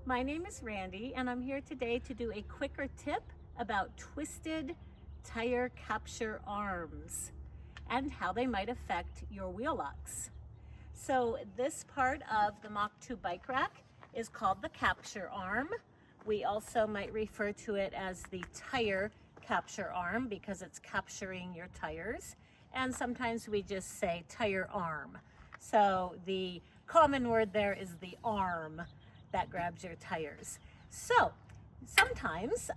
My name is Randee and I'm here today to do a quicker tip about twisted tire capture arms and how they might affect your wheel locks. So this part of the Mach2 bike rack is called the capture arm. We also might refer to it as the tire capture arm because it's capturing your tires. And sometimes we just say tire arm. So the common word there is the arm that grabs your tires. So sometimes,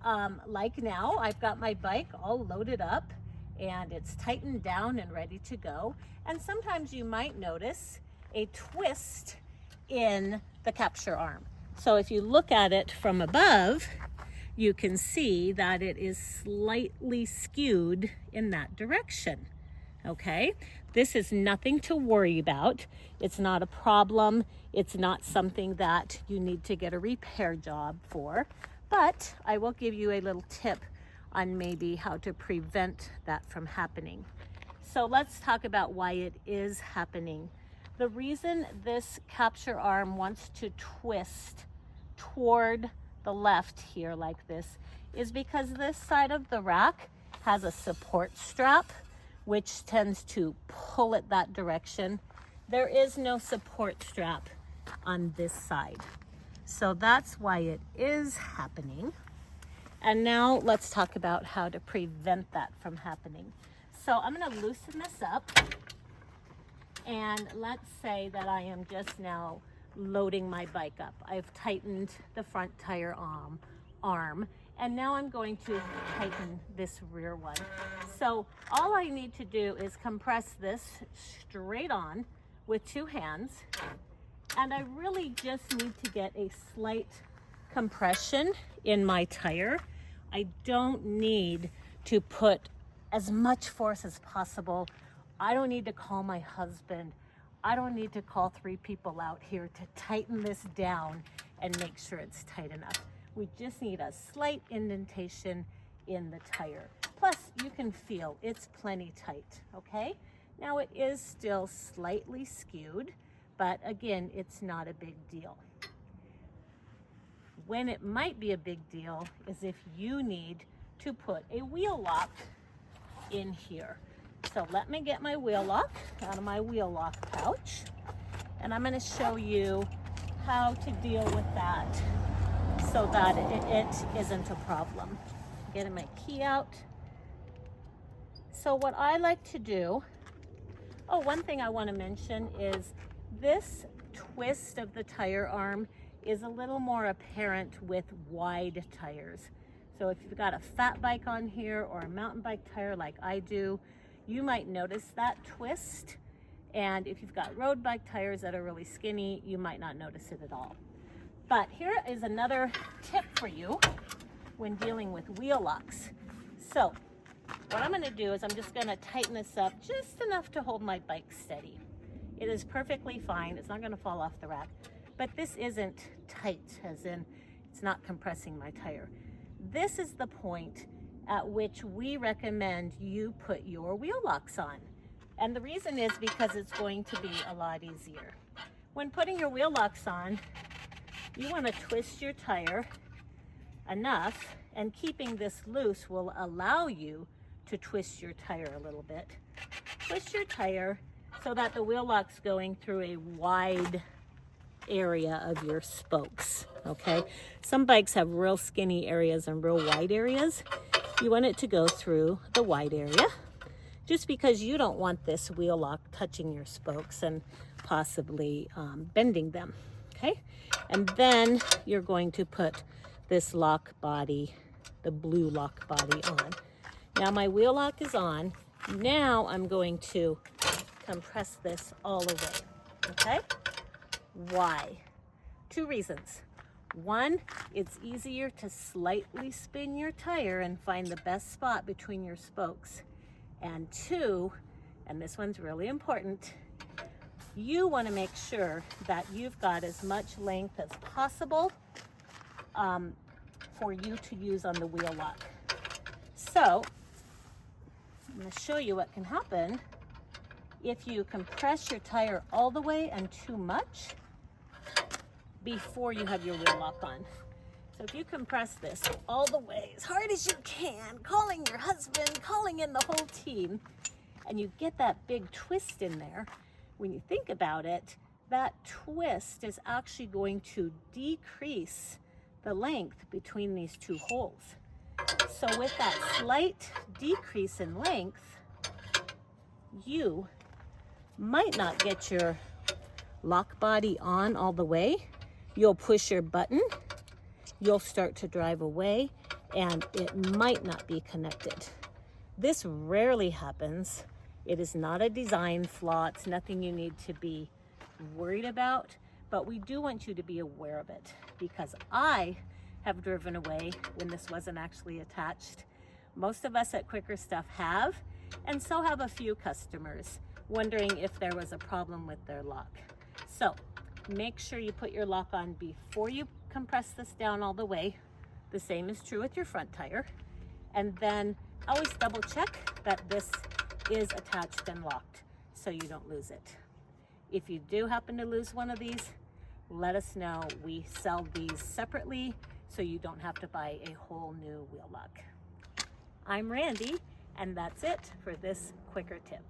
like now, I've got my bike all loaded up and it's tightened down and ready to go. And sometimes you might notice a twist in the capture arm. So if you look at it from above, you can see that it is slightly skewed in that direction. Okay, this is nothing to worry about. It's not a problem. It's not something that you need to get a repair job for, but I will give you a little tip on maybe how to prevent that from happening. So let's talk about why it is happening. The reason this capture arm wants to twist toward the left here like this is because this side of the rack has a support strap which tends to pull it that direction. There is no support strap on this side. So that's why it is happening. And now let's talk about how to prevent that from happening. So I'm gonna loosen this up. And let's say that I am just now loading my bike up. I've tightened the front tire arm, and now I'm going to tighten this rear one. So all I need to do is compress this straight on with two hands, and I really just need to get a slight compression in my tire. I don't need to put as much force as possible. I don't need to call my husband. I don't need to call 3 people out here to tighten this down and make sure it's tight enough. We just need a slight indentation in the tire. Plus, you can feel it's plenty tight, okay? Now it is still slightly skewed, but again, it's not a big deal. When it might be a big deal is if you need to put a wheel lock in here. So let me get my wheel lock out of my wheel lock pouch, and I'm going to show you how to deal with that so that it isn't a problem. Getting my key out. So what I like to do, one thing I want to mention is this twist of the tire arm is a little more apparent with wide tires. So if you've got a fat bike on here or a mountain bike tire like I do, you might notice that twist. And if you've got road bike tires that are really skinny, you might not notice it at all. But here is another tip for you when dealing with wheel locks. So what I'm gonna do is I'm just gonna tighten this up just enough to hold my bike steady. It is perfectly fine. It's not gonna fall off the rack, but this isn't tight, as in it's not compressing my tire. This is the point at which we recommend you put your wheel locks on. And the reason is because it's going to be a lot easier. When putting your wheel locks on, you want to twist your tire enough, and keeping this loose will allow you to twist your tire a little bit. Twist your tire so that the wheel lock's going through a wide area of your spokes, okay? Some bikes have real skinny areas and real wide areas. You want it to go through the wide area just because you don't want this wheel lock touching your spokes and possibly bending them, okay? And then you're going to put this lock body, the blue lock body on. Now my wheel lock is on. Now I'm going to compress this all away, okay? Why? 2 reasons. One, it's easier to slightly spin your tire and find the best spot between your spokes. And 2, and this one's really important, you want to make sure that you've got as much length as possible for you to use on the wheel lock. So I'm going to show you what can happen if you compress your tire all the way and too much. before you have your wheel lock on. So if you compress this all the way as hard as you can, calling your husband, calling in the whole team, and you get that big twist in there, when you think about it, that twist is actually going to decrease the length between these two holes. So with that slight decrease in length, you might not get your lock body on all the way. You'll push your button, you'll start to drive away, and it might not be connected. This rarely happens. It is not a design flaw. It's nothing you need to be worried about, but we do want you to be aware of it, because I have driven away when this wasn't actually attached. Most of us at QuikrStuff have, and so have a few customers wondering if there was a problem with their lock. So make sure you put your lock on before you compress this down all the way. The same is true with your front tire. And then always double check that this is attached and locked so you don't lose it. If you do happen to lose one of these, let us know. We sell these separately so you don't have to buy a whole new wheel lock. I'm Randee, and that's it for this QuikrTip.